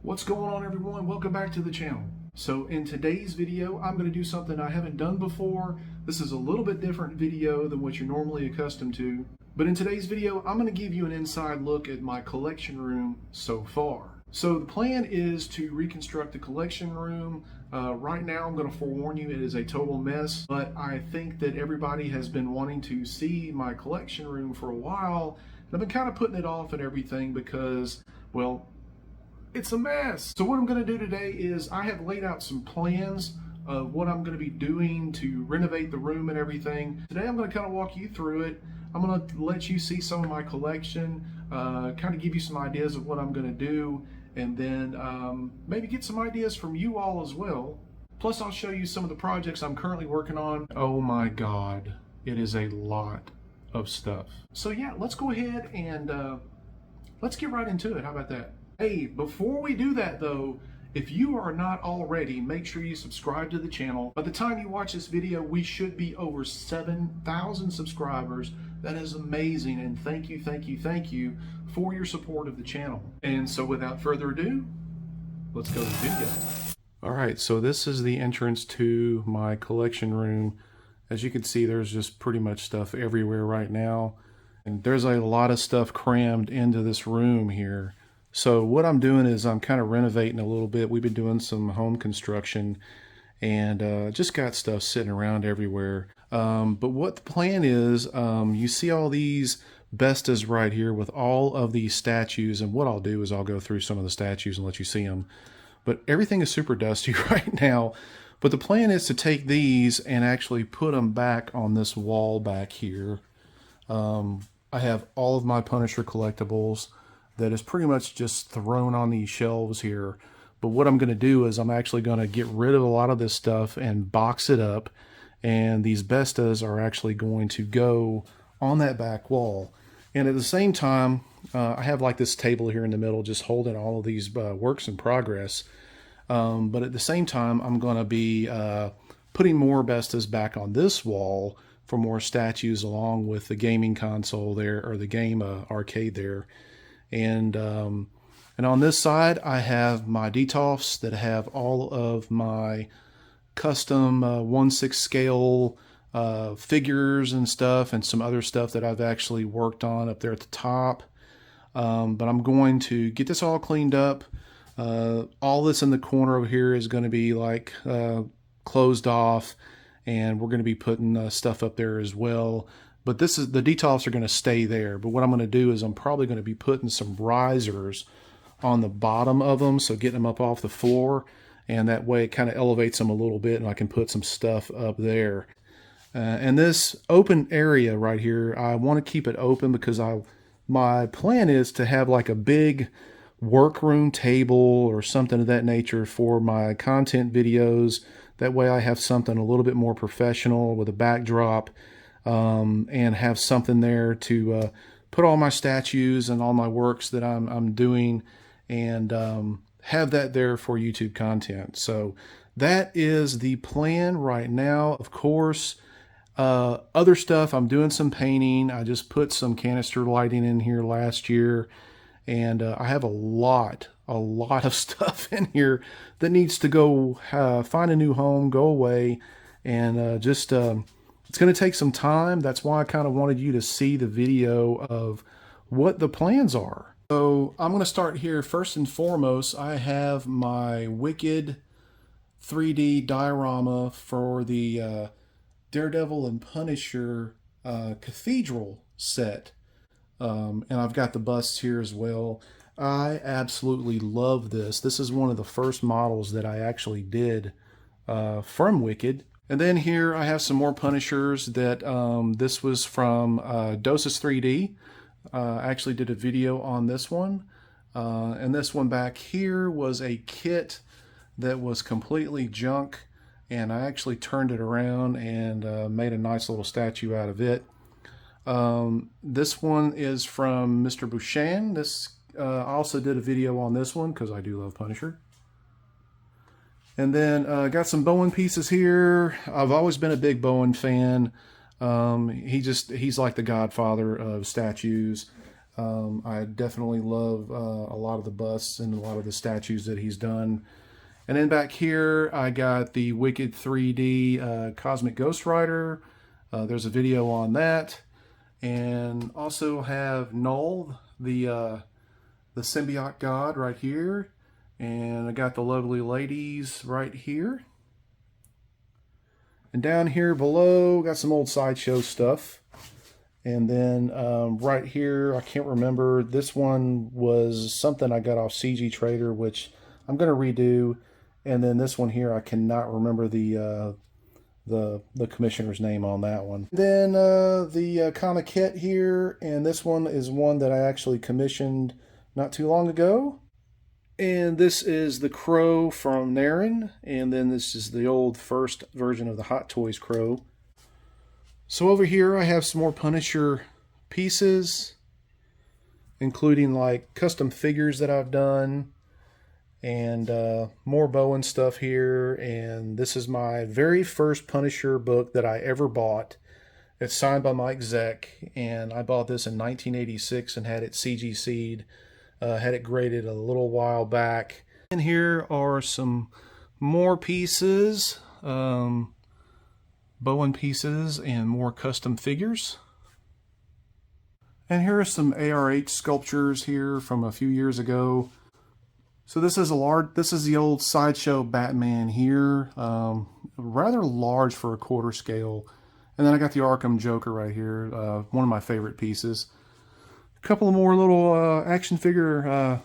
What's going on, everyone? Welcome back to the channel. So in today's video, I'm going to do something I haven't done before. This is a little bit different video than what you're normally accustomed to. But in today's video, I'm going to give you an inside look at my collection room so far. So the plan is to reconstruct the collection room. Right now, I'm going to forewarn you, it is a total mess, but I think that everybody has been wanting to see my collection room for a while. And I've been kind of putting it off and everything because, well, it's a mess. So what I'm going to do today is I have laid out some plans of what I'm going to be doing to renovate the room and everything. Today I'm going to kind of walk you through it. I'm going to let you see some of my collection, kind of give you some ideas of what I'm going to do, and then maybe get some ideas from you all as well. Plus I'll show you some of the projects I'm currently working on. Oh my God, it is a lot of stuff. So yeah, let's go ahead and let's get right into it. How about that? Hey, before we do that though, if you are not already, make sure you subscribe to the channel. By the time you watch this video, we should be over 7,000 subscribers. That is amazing, and thank you for your support of the channel. And so without further ado, let's go to the video. All right, so this is the entrance to my collection room. As you can see, there's just pretty much stuff everywhere right now. And there's a lot of stuff crammed into this room here. So what I'm doing is I'm kind of renovating a little bit. We've been doing some home construction and just got stuff sitting around everywhere. But what the plan is, you see all these bestas right here with all of these statues. And what I'll do is I'll go through some of the statues and let you see them. But everything is super dusty right now. But the plan is to take these and actually put them back on this wall back here. I have all of my Punisher collectibles that is pretty much just thrown on these shelves here. But what I'm going to do is I'm actually going to get rid of a lot of this stuff and box it up. And these bestas are actually going to go on that back wall. And at the same time, I have like this table here in the middle just holding all of these works in progress. But at the same time, I'm going to be putting more bestas back on this wall for more statues along with the gaming console there, or the game arcade there. And on this side, I have my Detolfs that have all of my custom 1/6 scale figures and stuff, and some other stuff that I've actually worked on up there at the top. But I'm going to get this all cleaned up. All this in the corner over here is going to be like closed off, and we're going to be putting stuff up there as well. But this is, the Detolfs are going to stay there. But what I'm going to do is I'm probably going to be putting some risers on the bottom of them, so getting them up off the floor, and that way it kind of elevates them a little bit, and I can put some stuff up there. And this open area right here, I want to keep it open because my plan is to have like a big workroom table or something of that nature for my content videos. That way I have something a little bit more professional with a backdrop. And have something there to put all my statues and all my works that I'm doing, and have that there for YouTube content. So that is the plan right now. Of course, other stuff, I'm doing some painting. I just put some canister lighting in here last year, and I have a lot of stuff in here that needs to go find a new home, go away, and just it's going to take some time. That's why I kind of wanted you to see the video of what the plans are. So I'm going to start here. First and foremost, I have my Wicked 3D diorama for the Daredevil and Punisher Cathedral set. And I've got the busts here as well. I absolutely love this. This is one of the first models that I actually did from Wicked. And then here I have some more Punishers that this was from Dosis 3D. I actually did a video on this one. And this one back here was a kit that was completely junk. And I actually turned it around and made a nice little statue out of it. This one is from Mr. Bouchan. I also did a video on this one because I do love Punisher. And then got some Bowen pieces here. I've always been a big Bowen fan. He's like the godfather of statues. I definitely love a lot of the busts and a lot of the statues that he's done. And then back here, I got the Wicked 3D Cosmic Ghost Rider. There's a video on that. And also have Null, the symbiote god right here. And I got the lovely ladies right here. And down here below, got some old Sideshow stuff. And then right here, I can't remember. This one was something I got off CG Trader, which I'm going to redo. And then this one here, I cannot remember the commissioner's name on that one. Then the Comiquette here, and this one is one that I actually commissioned not too long ago. And this is the Crow from Naren, and then this is the old first version of the Hot Toys Crow. So over here I have some more Punisher pieces, including like custom figures that I've done, and more Bowen stuff here. And this is my very first Punisher book that I ever bought. It's signed by Mike Zeck, and I bought this in 1986 and had it CGC'd. Had it graded a little while back. And here are some more pieces, Bowen pieces, and more custom figures. And here are some ARH sculptures here from a few years ago. So this is the old Sideshow Batman here, rather large for a quarter scale. And then I got the Arkham Joker right here, one of my favorite pieces. A couple of more little action figure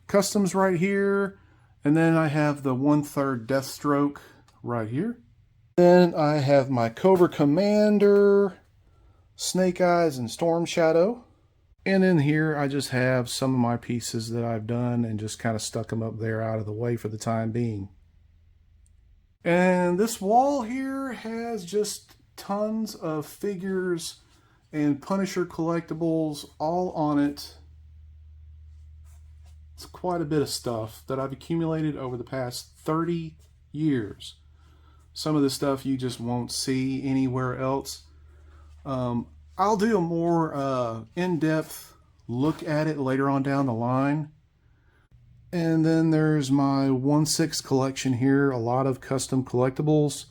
customs right here. And then I have the 1/3 Deathstroke right here. Then I have my Cobra Commander, Snake Eyes, and Storm Shadow. And in here I just have some of my pieces that I've done and just kind of stuck them up there out of the way for the time being. And this wall here has just tons of figures and Punisher collectibles all on it. It's quite a bit of stuff that I've accumulated over the past 30 years. Some of the stuff you just won't see anywhere else. I'll do a more in-depth look at it later on down the line. And then there's my 1/6 collection here, a lot of custom collectibles,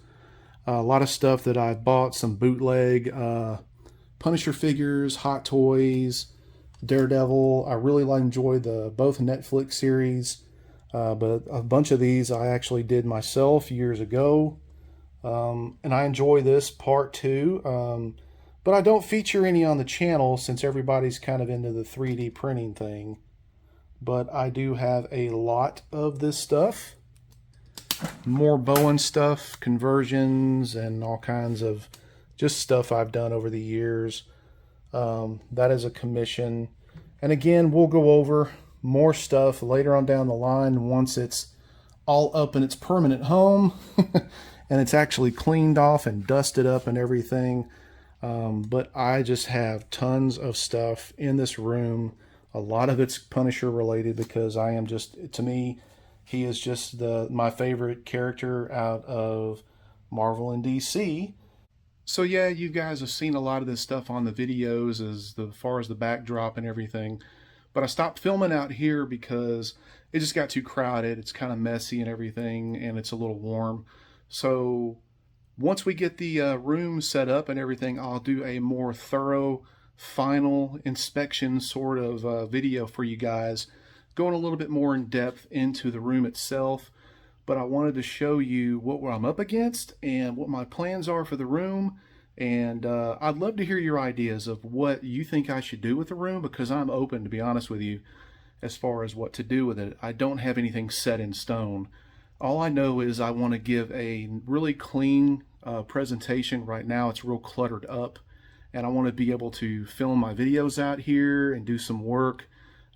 a lot of stuff that I bought, some bootleg Punisher figures, Hot Toys, Daredevil. I really enjoyed both Netflix series, but a bunch of these I actually did myself years ago. And I enjoy this part too, but I don't feature any on the channel since everybody's kind of into the 3D printing thing. But I do have a lot of this stuff. More Bowen stuff, conversions, and all kinds of just stuff I've done over the years. That is a commission. And again, we'll go over more stuff later on down the line once it's all up in its permanent home and it's actually cleaned off and dusted up and everything. But I just have tons of stuff in this room. A lot of it's Punisher related because I am just, to me, he is just my favorite character out of Marvel and DC. So yeah, you guys have seen a lot of this stuff on the videos as far as the backdrop and everything. But I stopped filming out here because it just got too crowded. It's kind of messy and everything, and it's a little warm. So once we get the room set up and everything, I'll do a more thorough final inspection sort of video for you guys, going a little bit more in depth into the room itself. But I wanted to show you what I'm up against and what my plans are for the room. And I'd love to hear your ideas of what you think I should do with the room, because I'm open, to be honest with you, as far as what to do with it. I don't have anything set in stone. All I know is I want to give a really clean presentation. Right now it's real cluttered up, and I want to be able to film my videos out here and do some work.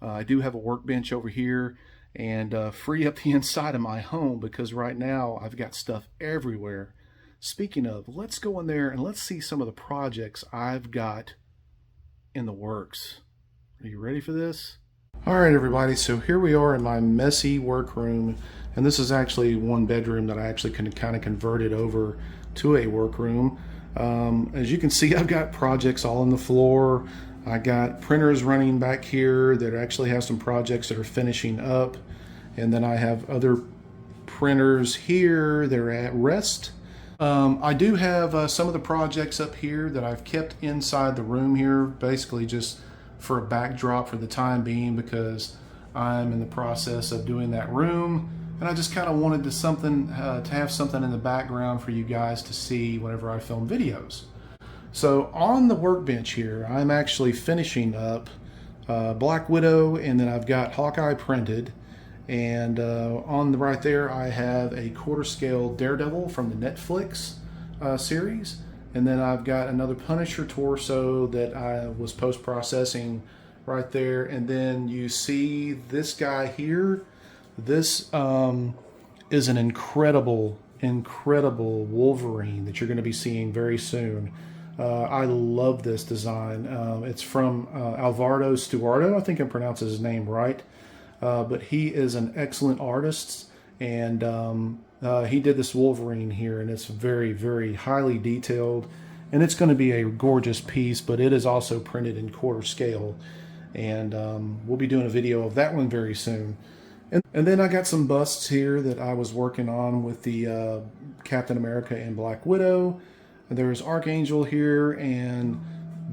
I do have a workbench over here, and free up the inside of my home, because right now I've got stuff everywhere. Speaking of, let's go in there and let's see some of the projects I've got in the works. Are you ready for this? All right, everybody, so here we are in my messy workroom, and this is actually one bedroom that I actually kind of converted over to a workroom. As you can see, I've got projects all on the floor. I got printers running back here that actually have some projects that are finishing up. And then I have other printers here that are at rest. I do have some of the projects up here that I've kept inside the room here, basically just for a backdrop for the time being, because I'm in the process of doing that room, and I just kind of wanted to have something in the background for you guys to see whenever I film videos. So on the workbench here, I'm actually finishing up Black Widow, and then I've got Hawkeye printed. And on the right there, I have a quarter scale Daredevil from the Netflix series. And then I've got another Punisher torso that I was post-processing right there. And then you see this guy here. This is an incredible Wolverine that you're going to be seeing very soon. I love this design. It's from Alvaro Stuardo. I think I pronounced his name right. But he is an excellent artist, and he did this Wolverine here, and it's very highly detailed, and it's going to be a gorgeous piece, but it is also printed in quarter scale, and we'll be doing a video of that one very soon. And then I got some busts here that I was working on with the Captain America and Black Widow. There's Archangel here, and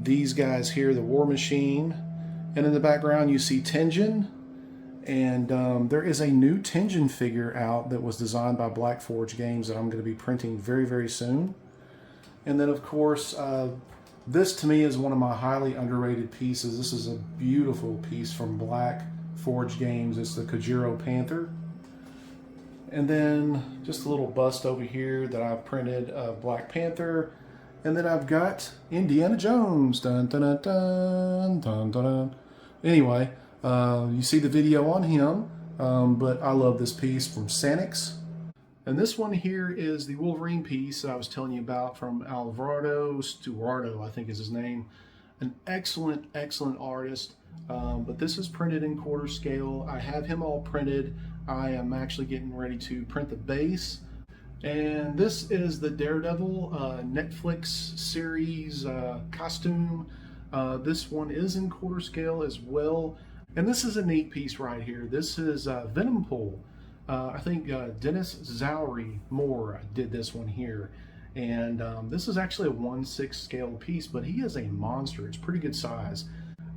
these guys here, the War Machine, and in the background you see Tengen. And there is a new Tengen figure out that was designed by Black Forge Games that I'm going to be printing very soon. And then of course, this to me is one of my highly underrated pieces. This is a beautiful piece from Black Forge Games. It's the Kojiro Panther. And then just a little bust over here that I've printed of Black Panther. And then I've got Indiana Jones. Dun, dun, dun, dun, dun, dun, dun. Anyway. You see the video on him, but I love this piece from Sanix. And this one here is the Wolverine piece that I was telling you about from Alvaro Stuardo, I think is his name. An excellent artist, but this is printed in quarter scale. I have him all printed. I am actually getting ready to print the base. And this is the Daredevil Netflix series costume. This one is in quarter scale as well. And this is a neat piece right here. This is Venom Pool. I think Dennis Zoury Moore did this one here. And this is actually a 1/6 scale piece, but he is a monster. It's pretty good size.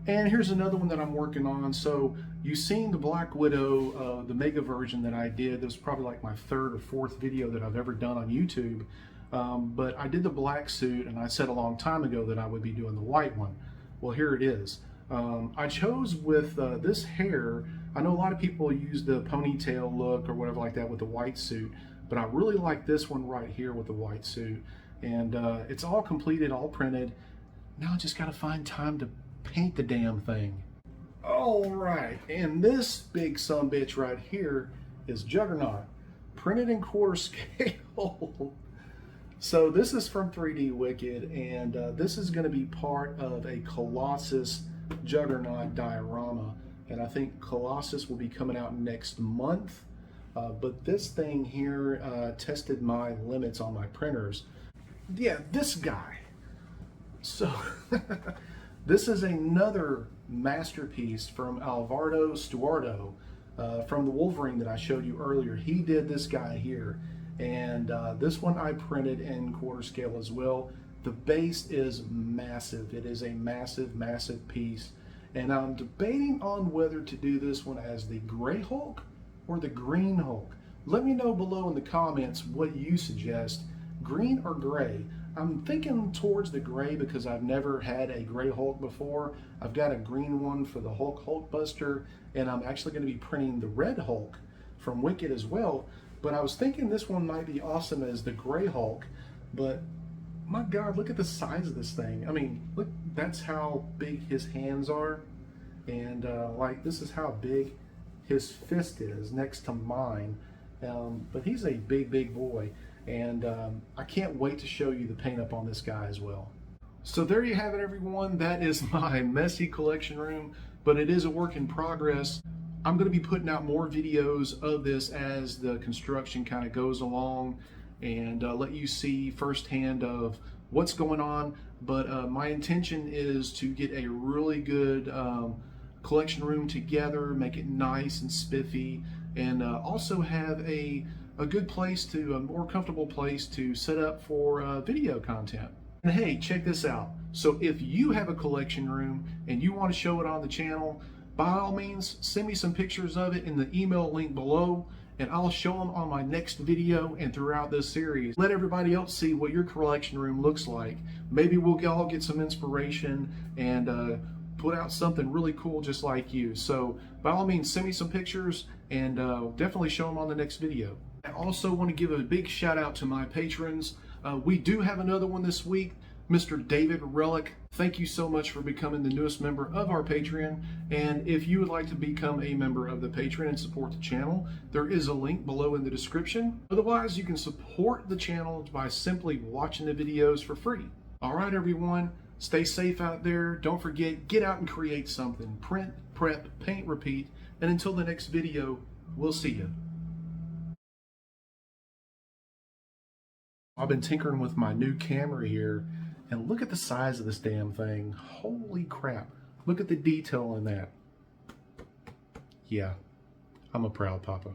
And here's another one that I'm working on. So you've seen the Black Widow, the mega version that I did. This was probably like my 3rd or 4th video that I've ever done on YouTube. But I did the black suit, and I said a long time ago that I would be doing the white one. Well, here it is. I chose with this hair. I know a lot of people use the ponytail look or whatever like that with the white suit, but I really like this one right here with the white suit. And it's all completed, all printed. Now I just got to find time to paint the damn thing. All right, and this big sumbitch right here is Juggernaut, printed in quarter scale. So this is from 3D Wicked, and this is going to be part of a Colossus Juggernaut diorama, and I think Colossus will be coming out next month. But this thing here tested my limits on my printers. Yeah, this guy. So this is another masterpiece from Alvaro Stuardo from the Wolverine that I showed you earlier. He did this guy here, and this one I printed in quarter scale as well. The base is massive. It is a massive piece, and I'm debating on whether to do this one as the Gray Hulk or the Green Hulk. Let me know below in the comments what you suggest, green or gray. I'm thinking towards the gray because I've never had a Gray Hulk before. I've got a green one for the Hulkbuster, and I'm actually going to be printing the Red Hulk from Wicked as well. But I was thinking this one might be awesome as the Gray Hulk, but my God, look at the size of this thing. I mean, look, that's how big his hands are. And like, this is how big his fist is next to mine. But he's a big boy. And I can't wait to show you the paint up on this guy as well. So there you have it, everyone. That is my messy collection room, but it is a work in progress. I'm going to be putting out more videos of this as the construction kind of goes along, and let you see firsthand of what's going on. but my intention is to get a really good collection room together, make it nice and spiffy, and also have a good place to, a more comfortable place to set up for video content. And hey, check this out. So if you have a collection room and you want to show it on the channel, by all means, send me some pictures of it in the email link below, and I'll show them on my next video and throughout this series. Let everybody else see what your collection room looks like. Maybe we'll all get some inspiration and put out something really cool just like you. So by all means, send me some pictures and definitely show them on the next video. I also want to give a big shout out to my patrons. We do have another one this week, Mr. David Relic. Thank you so much for becoming the newest member of our Patreon. And if you would like to become a member of the Patreon and support the channel, there is a link below in the description. Otherwise, you can support the channel by simply watching the videos for free. All right, everyone, stay safe out there. Don't forget, get out and create something. Print, prep, paint, repeat. And until the next video, we'll see you. I've been tinkering with my new camera here, and look at the size of this damn thing. Holy crap. Look at the detail in that. Yeah, I'm a proud papa.